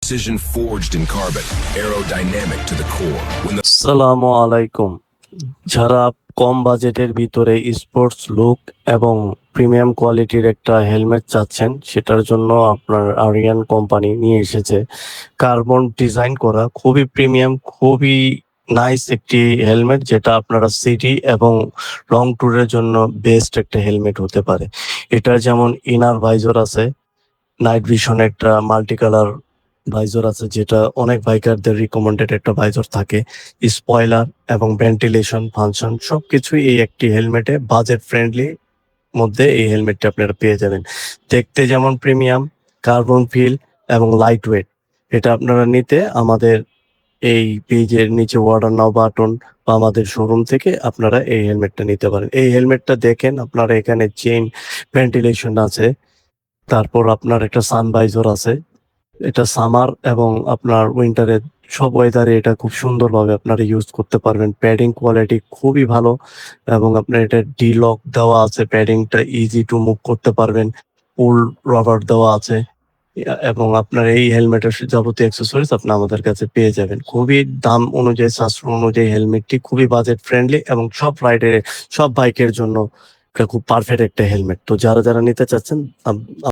Precision forged in carbon, aerodynamic to the core. When the আসসালামু আলাইকুম। যারা কম বাজেটের ভিতরে স্পোর্টস লুক এবং প্রিমিয়াম কোয়ালিটির একটা হেলমেট চাচ্ছেন, সেটার জন্য আপনার আরিয়ান কোম্পানি নিয়ে এসেছে কার্বন ডিজাইন করা খুবই প্রিমিয়াম, খুবই নাইস একটি হেলমেট, যেটা আপনারা সিটি এবং লং ট্যুরের জন্য বেস্ট একটা হেলমেট হতে পারে। এটার যেমন ইনার ভাইজর আছে, নাইট ভিশন একটা মাল্টি কালার ভাইজর আছে, যেটা অনেক বাইকারদের রিকমেন্ডেড একটা ভাইজর থাকে। স্পয়লার এবং ভেন্টিলেশন ফাংশন সবকিছুই এই একটি হেলমেটে বাজেট ফ্রেন্ডলি মধ্যে এই হেলমেটটা আপনারা পেয়ে যাবেন। দেখতে যেমন প্রিমিয়াম, কার্বন ফিল এবং লাইট ওয়েট। এটা আপনারা নিতে আমাদের এই পেজের নিচে অর্ডার নাও বাটন বা আমাদের শোরুম থেকে আপনারা এই হেলমেটটা নিতে পারেন। এই হেলমেটটা দেখেন, আপনারা এখানে চেইন ভেন্টিলেশন আছে, তারপর আপনার একটা সানভাইজর আছে। এটা সামার এবং আপনার উইন্টারে সব ওয়েদারে এটা খুব সুন্দরভাবে আপনারা ইউজ করতে পারবেন। প্যাডিং কোয়ালিটি খুবই ভালো এবং আপনার এটা ডি-লক দেওয়া আছে, প্যাডিংটা ইজি টু মুভ করতে পারবেন। পুল রবার দেওয়া আছে এবং আপনার এই হেলমেটের যাবতীয় অ্যাক্সেসরিজ আপনি আমাদের কাছে পেয়ে যাবেন। খুবই দাম অনুযায়ী, সাশ্রয় অনুযায়ী হেলমেটটি খুবই বাজেট ফ্রেন্ডলি এবং সব রাইডারের, সব বাইকের জন্য এটা খুব পারফেক্ট একটা হেলমেট। তো যারা নিতে চাচ্ছেন